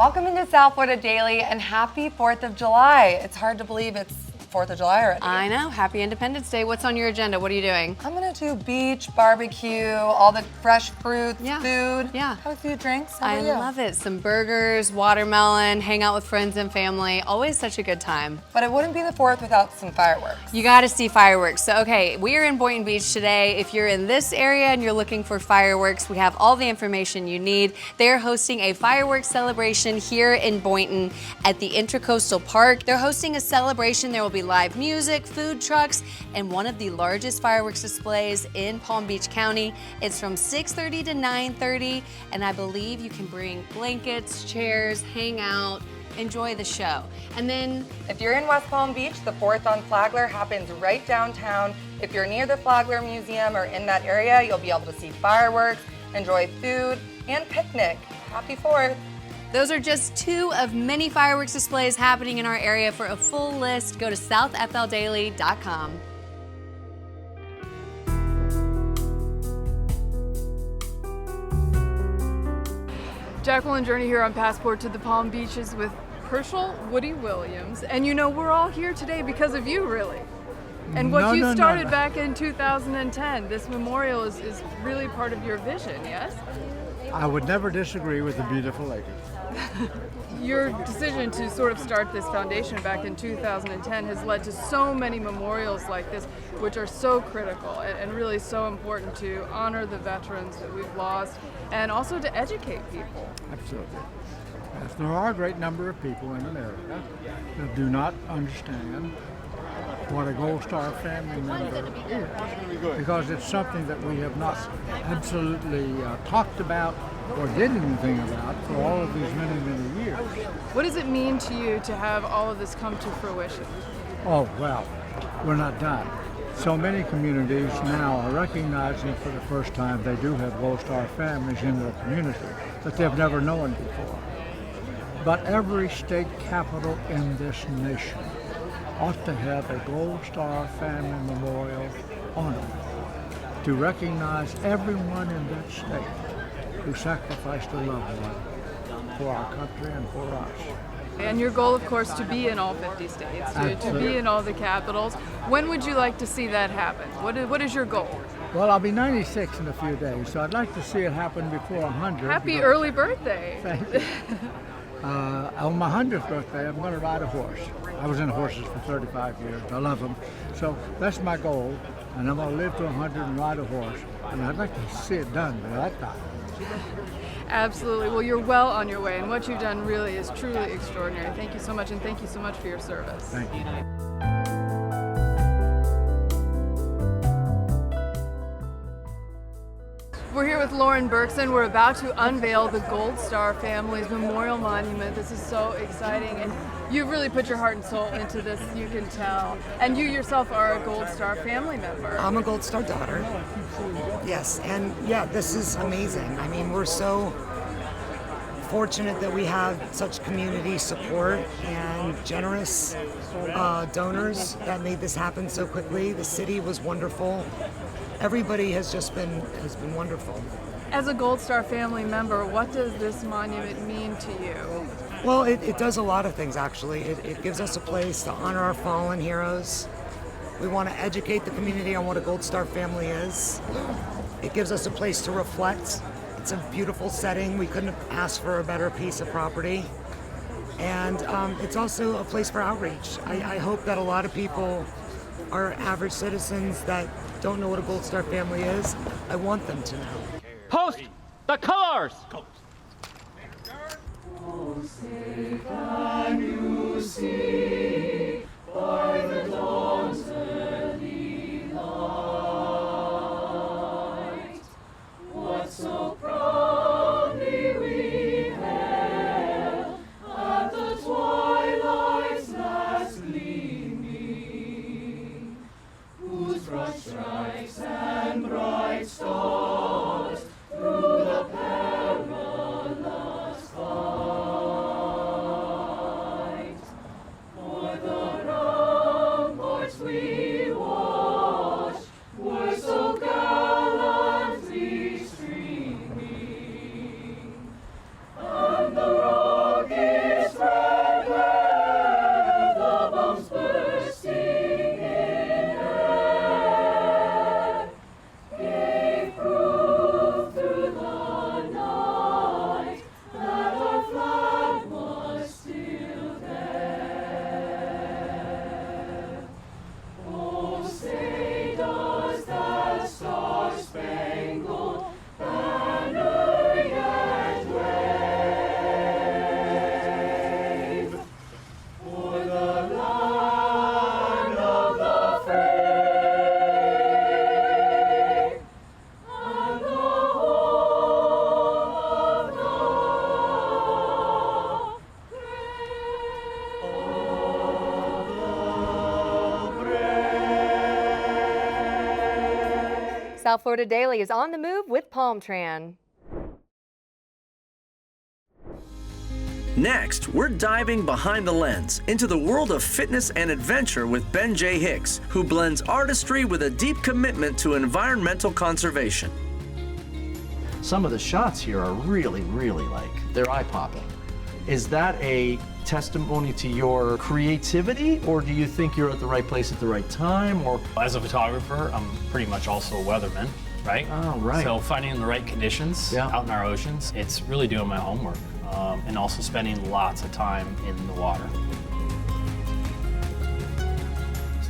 Welcome into South Florida Daily and happy 4th of July. It's hard to believe it's 4th of July already. I know. Happy Independence Day. What's on your agenda? What are you doing? I'm gonna do beach, barbecue, all the fresh fruits, food. Yeah. Have a few drinks. How I about you? love it. Some burgers, watermelon, hang out with friends and family. Always such a good time. But it wouldn't be the 4th without some fireworks. You got to see fireworks. So, okay, we are in Boynton Beach today. If you're in this area and you're looking for fireworks, we have all the information you need. They're hosting a fireworks celebration here in Boynton at the Intracoastal Park. They're hosting a celebration. There will be live music, food trucks, and one of the largest fireworks displays in Palm Beach County. It's from 6:30 to 9:30, and I believe you can bring blankets, chairs, hang out, enjoy the show. And then if you're in West Palm Beach, the 4th on Flagler happens right downtown. If you're near the Flagler Museum or in that area, you'll be able to see fireworks, enjoy food, and picnic. Happy 4th. those are just two of many fireworks displays happening in our area. For a full list, go to southfldaily.com. Jacqueline Journey here on Passport to the Palm Beaches with Herschel Woody Williams. And you know, we're all here today because of you, really. And what you started back in 2010. This memorial is really part of your vision, yes? I would never disagree with the beautiful lady. Your decision to sort of start this foundation back in 2010 has led to so many memorials like this, which are so critical and really so important to honor the veterans that we've lost and also to educate people. Absolutely. Yes, there are a great number of people in America that do not understand what a Gold Star family member is, because it's something that we have not absolutely talked about or did anything about for all of these many, many years. What does it mean to you to have all of this come to fruition? Oh, well, we're not done. So many communities now are recognizing for the first time they do have Gold Star families in their community that they've never known before. But every state capital in this nation ought to have a Gold Star family memorial on it to recognize everyone in that state who sacrificed a loved one for our country and for us. And your goal, of course, to be in all 50 states, to be in all the capitals. When would you like to see that happen? What is your goal? Well, I'll be 96 in a few days, so I'd like to see it happen before 100. Happy early birthday. Thank you. On my 100th birthday, I'm going to ride a horse. I was in horses for 35 years. I love them. So that's my goal, and I'm going to live to 100 and ride a horse. And I'd like to see it done by that time. Absolutely. Well, you're well on your way, and what you've done really is truly extraordinary. Thank you so much, and thank you so much for your service. Thank you. We're here with Lauren Berkson. We're about to unveil the Gold Star Family's Memorial Monument. This is so exciting, and you've really put your heart and soul into this, you can tell. And you yourself are a Gold Star family member. I'm a Gold Star daughter. Yes, and yeah, this is amazing. I mean, we're so fortunate that we have such community support and generous donors that made this happen so quickly. The city was wonderful. Everybody has been wonderful. As a Gold Star family member, what does this monument mean to you? Well, it does a lot of things, actually. It gives us a place to honor our fallen heroes. We want to educate the community on what a Gold Star family is. It gives us a place to reflect. It's a beautiful setting. We couldn't have asked for a better piece of property. And it's also a place for outreach. I hope that a lot of people are average citizens that don't know what a Gold Star family is. I want them to know. Post the colors! Can you see by the dawn's early light what so proudly we hailed at the twilight's last gleaming, whose broad stripes and bright stars through the perilous fight South Florida Daily is on the move with Palmtran. Next, we're diving behind the lens into the world of fitness and adventure with Ben J. Hicks, who blends artistry with a deep commitment to environmental conservation. Some of the shots here are really, they're eye-popping. Is that a testimony to your creativity, or do you think you're at the right place at the right time? Or as a photographer, I'm pretty much also a weatherman, right? Oh, right. So finding the right conditions out in our oceans, it's really doing my homework. And also spending lots of time in the water.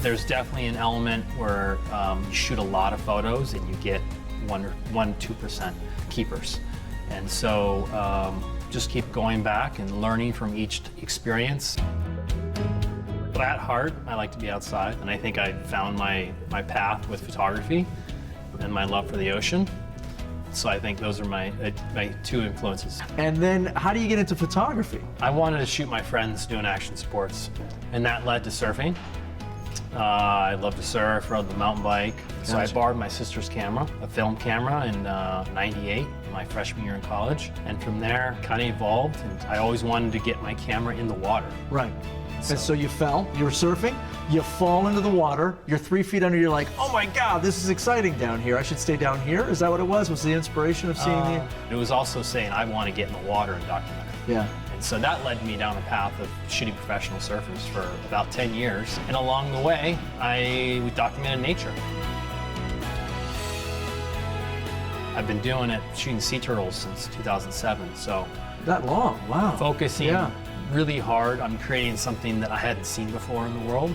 There's definitely an element where you shoot a lot of photos and you get 2% keepers. And so just keep going back and learning from each experience. But at heart, I like to be outside, and I think I found my path with photography and my love for the ocean. So I think those are my two influences. And then how do you get into photography? I wanted to shoot my friends doing action sports, and that led to surfing. I love to surf, rode the mountain bike. So I borrowed my sister's camera, a film camera, in '98, my freshman year in college. And from there, kind of evolved, and I always wanted to get my camera in the water. Right. And so you fell, you were surfing, you fall into the water, you're 3 feet under, you're like, oh my God, this is exciting down here. I should stay down here. Is that what it was? Was the inspiration of seeing the... It was also saying I want to get in the water and document it. Yeah. And so that led me down a path of shooting professional surfers for about 10 years. And along the way, we documented nature. I've been doing it, shooting sea turtles since 2007, so... That long, wow. Focusing really hard on creating something that I hadn't seen before in the world,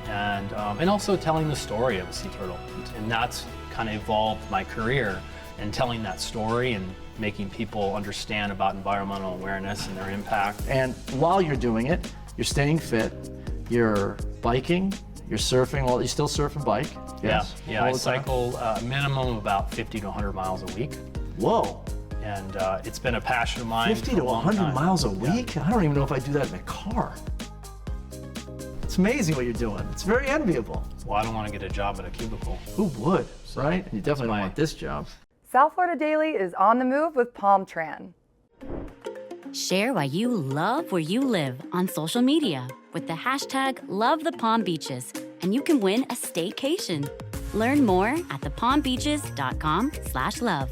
and also telling the story of a sea turtle. And that's kind of evolved my career, and telling that story and making people understand about environmental awareness and their impact. And while you're doing it, you're staying fit, you're biking, you're surfing. Well, you still surf and bike? Yes. Yeah, I cycle a minimum of about 50 to 100 miles a week. Whoa. And it's been a passion of mine 50 for to a long 100 time. miles a week? I don't even know if I do that in a car. It's amazing what you're doing. It's very enviable. Well, I don't want to get a job at a cubicle. Who would, right? You definitely don't want this job. South Florida Daily is on the move with Palmtran. Share why you love where you live on social media with the hashtag #LoveThePalmBeaches, and you can win a staycation. Learn more at thepalmbeaches.com/love.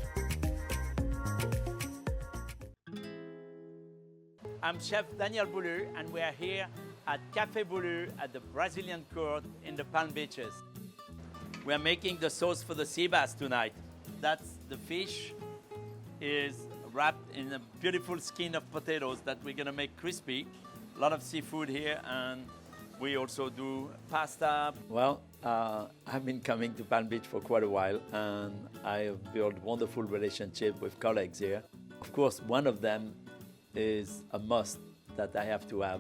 I'm Chef Daniel Boulou, and we are here at Café Boulou at the Brazilian Court in the Palm Beaches. We are making the sauce for the sea bass tonight. That's the fish is wrapped in a beautiful skin of potatoes that we're gonna make crispy. A lot of seafood here, and we also do pasta. Well, I've been coming to Palm Beach for quite a while, and I have built wonderful relationship with colleagues here. Of course, one of them is a must that I have to have.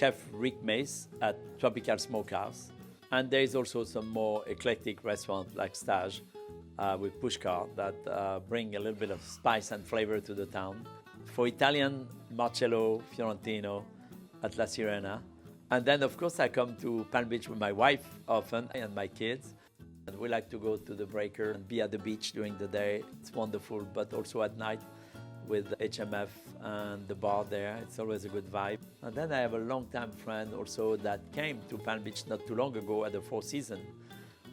Chef Rick Mace at Tropical Smokehouse. And there is also some more eclectic restaurants like Stage with Pushkar that bring a little bit of spice and flavor to the town. For Italian, Marcello Fiorentino at La Sirena. And then of course I come to Palm Beach with my wife often and my kids. And we like to go to the breaker and be at the beach during the day. It's wonderful, but also at night with HMF and the bar there. It's always a good vibe. And then I have a longtime friend also that came to Palm Beach not too long ago at the Four Seasons,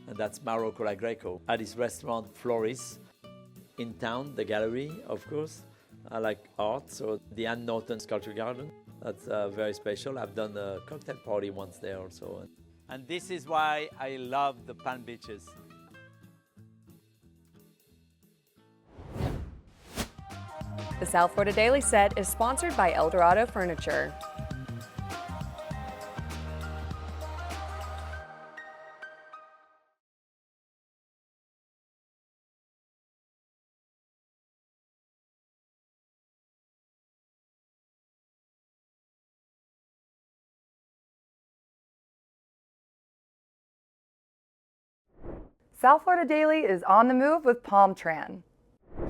and that's Mauro Colagreco at his restaurant Floris in town, the gallery, of course. I like art, so the Ann Norton Sculpture Garden, that's very special. I've done a cocktail party once there also. And this is why I love the Palm Beaches. The South Florida Daily set is sponsored by Eldorado Furniture. South Florida Daily is on the move with Palmtran.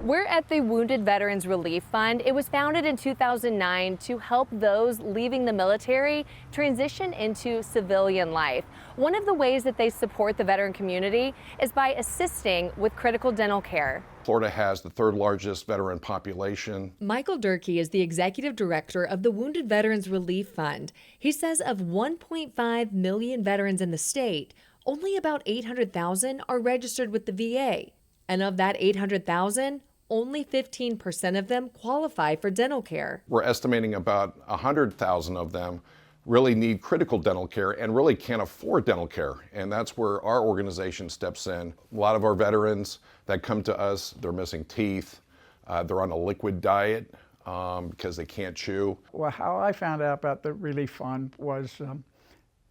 We're at the Wounded Veterans Relief Fund. It was founded in 2009 to help those leaving the military transition into civilian life. One of the ways that they support the veteran community is by assisting with critical dental care. Florida has the third largest veteran population. Michael Durkee is the executive director of the Wounded Veterans Relief Fund. He says of 1.5 million veterans in the state, only about 800,000 are registered with the VA. And of that 800,000, only 15% of them qualify for dental care. We're estimating about 100,000 of them really need critical dental care and really can't afford dental care. And that's where our organization steps in. A lot of our veterans that come to us, they're missing teeth, they're on a liquid diet because they can't chew. Well, how I found out about the Relief Fund was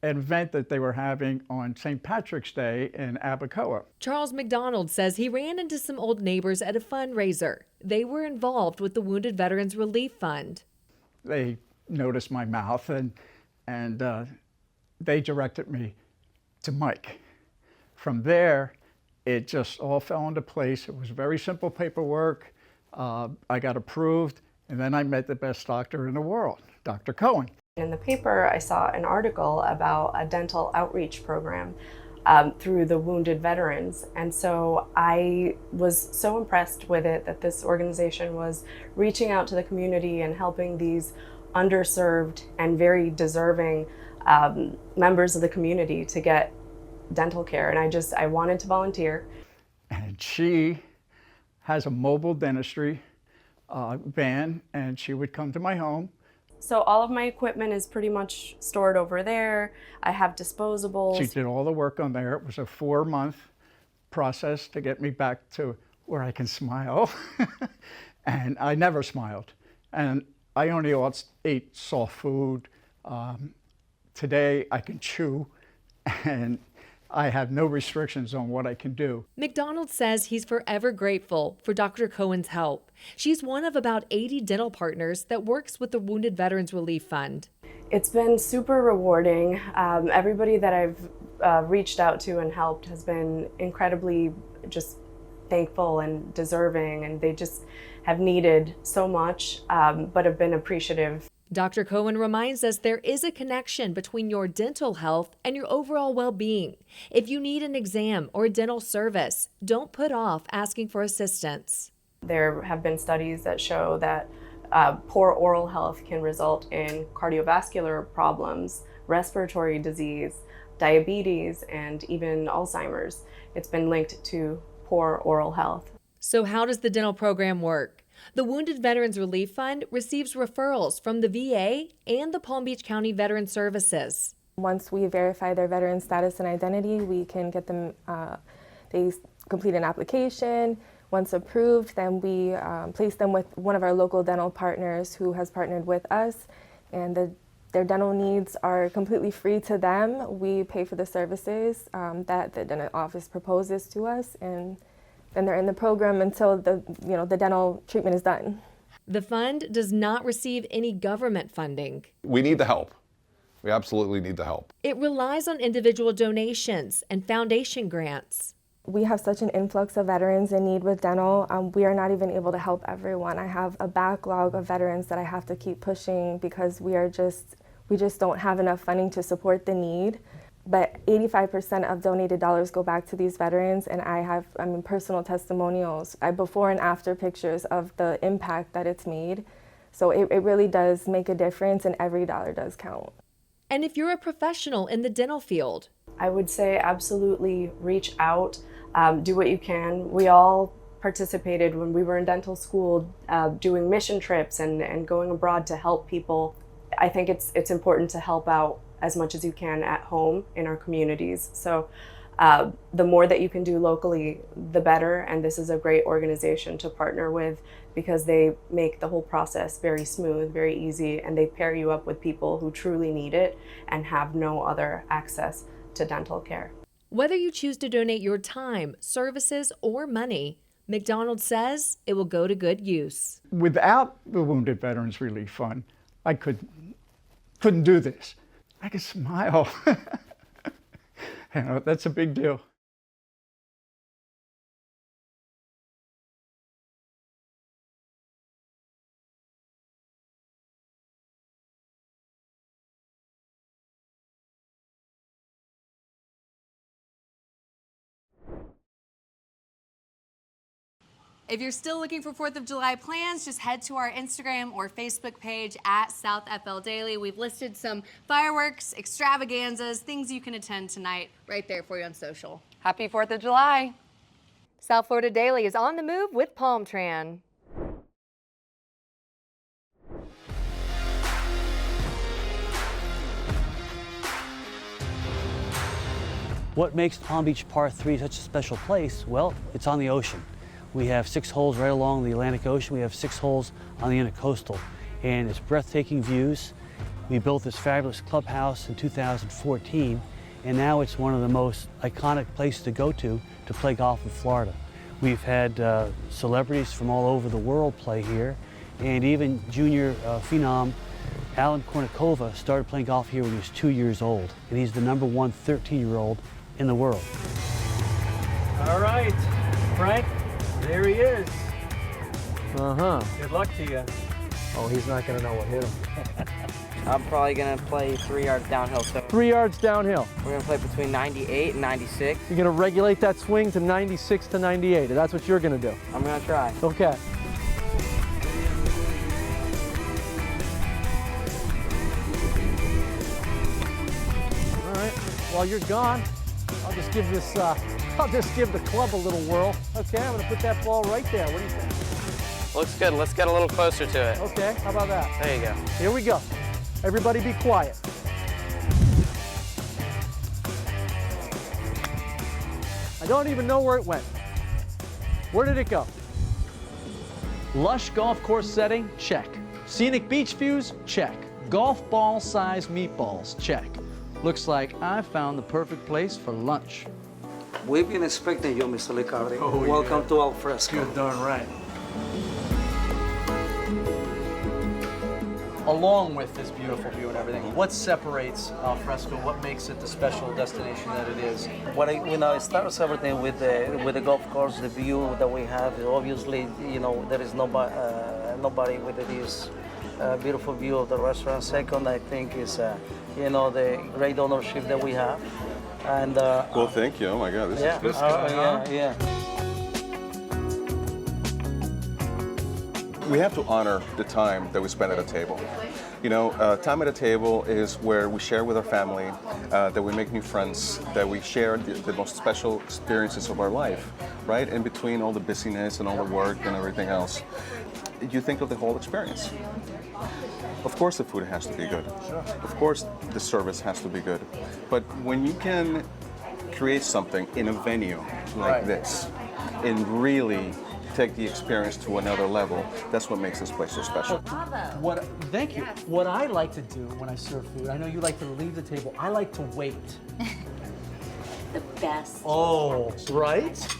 an event that they were having on St. Patrick's Day in Abacoa. Charles McDonald says he ran into some old neighbors at a fundraiser. They were involved with the Wounded Veterans Relief Fund. They noticed my mouth and they directed me to Mike. From there, it just all fell into place. It was very simple paperwork. I got approved, and then I met the best doctor in the world, Dr. Cohen. In the paper, I saw an article about a dental outreach program through the Wounded Veterans. And so I was so impressed with it that this organization was reaching out to the community and helping these underserved and very deserving members of the community to get dental care. And I wanted to volunteer. And she has a mobile dentistry van, and she would come to my home. So all of my equipment is pretty much stored over there. I have disposables. She did all the work on there. It was a 4-month process to get me back to where I can smile. And I never smiled. And I only ate soft food. Today I can chew, and I have no restrictions on what I can do. McDonald says he's forever grateful for Dr. Cohen's help. She's one of about 80 dental partners that works with the Wounded Veterans Relief Fund. It's been super rewarding. Everybody that I've reached out to and helped has been incredibly just thankful and deserving, and they just have needed so much, but have been appreciative. Dr. Cohen reminds us there is a connection between your dental health and your overall well-being. If you need an exam or a dental service, don't put off asking for assistance. There have been studies that show that poor oral health can result in cardiovascular problems, respiratory disease, diabetes, and even Alzheimer's. It's been linked to poor oral health. So how does the dental program work? The Wounded Veterans Relief Fund receives referrals from the VA and the Palm Beach County Veteran Services. Once we verify their veteran status and identity, we can get them, they complete an application. Once approved, then we place them with one of our local dental partners who has partnered with us, and their dental needs are completely free to them. We pay for the services that the dental office proposes to us, and then they're in the program until the dental treatment is done. The fund does not receive any government funding. We need the help. We absolutely need the help. It relies on individual donations and foundation grants. We have such an influx of veterans in need with dental. We are not even able to help everyone. I have a backlog of veterans that I have to keep pushing because we just don't have enough funding to support the need. But 85% of donated dollars go back to these veterans, and I have personal testimonials, before and after pictures of the impact that it's made. So it really does make a difference, and every dollar does count. And if you're a professional in the dental field, I would say absolutely reach out, do what you can. We all participated when we were in dental school, doing mission trips and going abroad to help people. I think it's important to help out as much as you can at home in our communities. So the more that you can do locally, the better. And this is a great organization to partner with because they make the whole process very smooth, very easy, and they pair you up with people who truly need it and have no other access to dental care. Whether you choose to donate your time, services, or money, McDonald says it will go to good use. Without the Wounded Veterans Relief Fund, I couldn't do this. I could smile. That's a big deal. If you're still looking for 4th of July plans, just head to our Instagram or Facebook page at South FL Daily. We've listed some fireworks, extravaganzas, things you can attend tonight right there for you on social. Happy 4th of July. South Florida Daily is on the move with Palmtran. What makes Palm Beach Par 3 such a special place? Well, it's on the ocean. We have 6 holes right along the Atlantic Ocean. We have 6 holes on the Intercoastal, and it's breathtaking views. We built this fabulous clubhouse in 2014, and now it's one of the most iconic places to go to play golf in Florida. We've had celebrities from all over the world play here, and even junior phenom Alan Kournikova started playing golf here when he was 2 years old, and he's the #1 13-year-old in the world. All right, Frank, there he is. Good luck to you. Oh, he's not going to know what hit him. I'm probably going to play 3 yards downhill. So 3 yards downhill. we're going to play between 98 and 96. You're going to regulate that swing to 96 to 98. That's what you're going to do. I'm going to try. Okay. All right. While you're gone, I'll just give this. I'll just give the club a little whirl. Okay, I'm going to put that ball right there. What do you think? Looks good. Let's get a little closer to it. Okay. How about that? There you go. Here we go. Everybody be quiet. I don't even know where it went. Where did it go? Lush golf course setting? Check. Scenic beach views? Check. Golf ball size meatballs? Check. Looks like I found the perfect place for lunch. We've been expecting you, Mr. Liccardi. Welcome to Al Fresco. Good darn right. Along with this beautiful view and everything, what separates Al Fresco? What makes it the special destination that it is? It starts everything with the golf course, the view that we have. Obviously, there is nobody with this beautiful view of the restaurant. Second, I think is the great ownership that we have. And well, thank you. Oh my God, this is good. Yeah. We have to honor the time that we spend at a table. Time at a table is where we share with our family, that we make new friends, that we share the most special experiences of our life, right? In between all the busyness and all the work and everything else. You think of the whole experience. Of course the food has to be good. Sure. Of course the service has to be good. But when you can create something in a venue like this and really take the experience to another level, that's what makes this place so special. Thank you. What I like to do when I serve food, I know you like to leave the table, I like to wait. The best. Oh, right?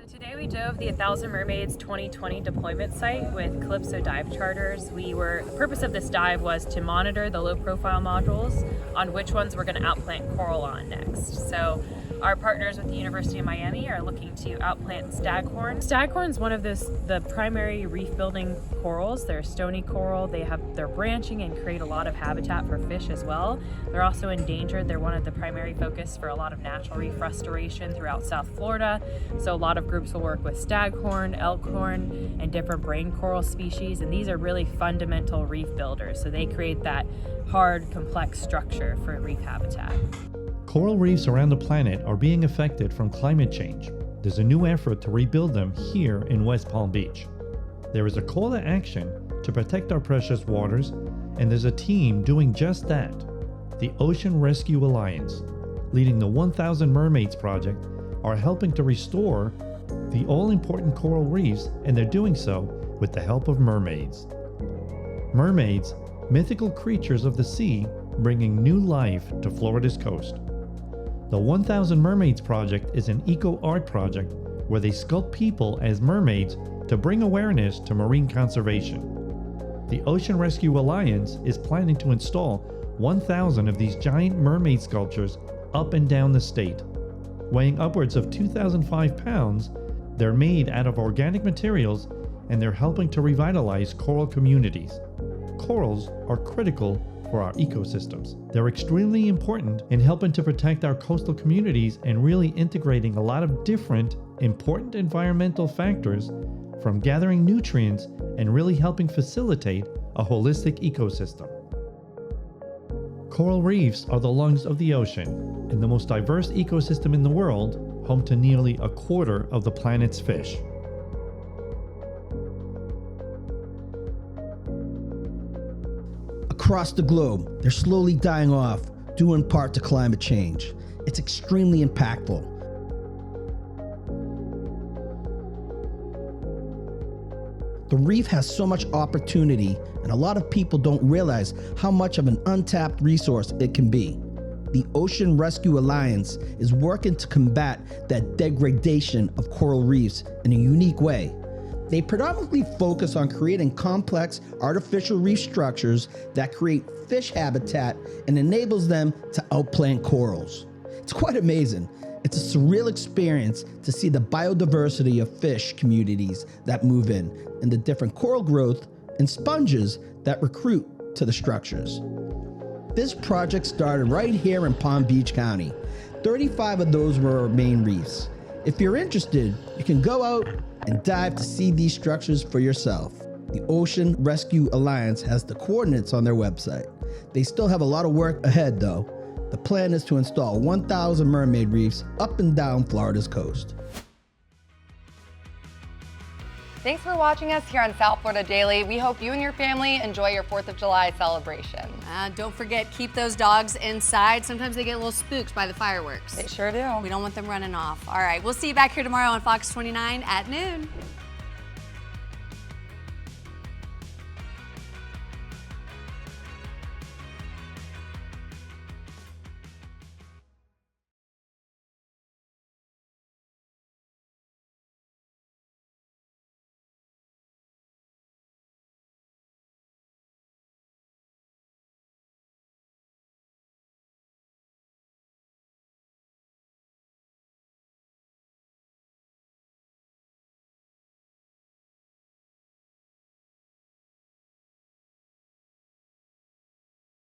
Today we dove the 1,000 Mermaids 2020 deployment site with Calypso Dive Charters. The purpose of this dive was to monitor the low-profile modules on which ones we're going to outplant coral on next. So our partners with the University of Miami are looking to outplant staghorn. Staghorn is one of the primary reef-building corals. They're stony coral. They're branching and create a lot of habitat for fish as well. They're also endangered. They're one of the primary focus for a lot of natural reef restoration throughout South Florida. So a lot of groups will work with staghorn, elkhorn, and different brain coral species. And these are really fundamental reef builders. So they create that hard, complex structure for reef habitat. Coral reefs around the planet are being affected from climate change. There's a new effort to rebuild them here in West Palm Beach. There is a call to action to protect our precious waters, and there's a team doing just that. The Ocean Rescue Alliance, leading the 1,000 Mermaids project, are helping to restore the all-important coral reefs, and they're doing so with the help of mermaids. Mermaids, mythical creatures of the sea, bringing new life to Florida's coast. The 1,000 Mermaids project is an eco-art project where they sculpt people as mermaids to bring awareness to marine conservation. The Ocean Rescue Alliance is planning to install 1,000 of these giant mermaid sculptures up and down the state. Weighing upwards of 2,005 pounds, they're made out of organic materials, and they're helping to revitalize coral communities. Corals are critical for our ecosystems. They're extremely important in helping to protect our coastal communities and really integrating a lot of different important environmental factors from gathering nutrients and really helping facilitate a holistic ecosystem. Coral reefs are the lungs of the ocean and the most diverse ecosystem in the world, home to nearly a quarter of the planet's fish. Across the globe, they're slowly dying off, due in part to climate change. It's extremely impactful. The reef has so much opportunity, and a lot of people don't realize how much of an untapped resource it can be. The Ocean Rescue Alliance is working to combat that degradation of coral reefs in a unique way. They predominantly focus on creating complex artificial reef structures that create fish habitat and enables them to outplant corals. It's quite amazing. It's a surreal experience to see the biodiversity of fish communities that move in and the different coral growth and sponges that recruit to the structures. This project started right here in Palm Beach County. 35 of those were our main reefs. If you're interested, you can go out and dive to see these structures for yourself. The Ocean Rescue Alliance has the coordinates on their website. They still have a lot of work ahead though. The plan is to install 1,000 mermaid reefs up and down Florida's coast. Thanks for watching us here on South Florida Daily. We hope you and your family enjoy your 4th of July celebration. Don't forget, keep those dogs inside. Sometimes they get a little spooked by the fireworks. They sure do. We don't want them running off. All right, we'll see you back here tomorrow on Fox 29 at noon.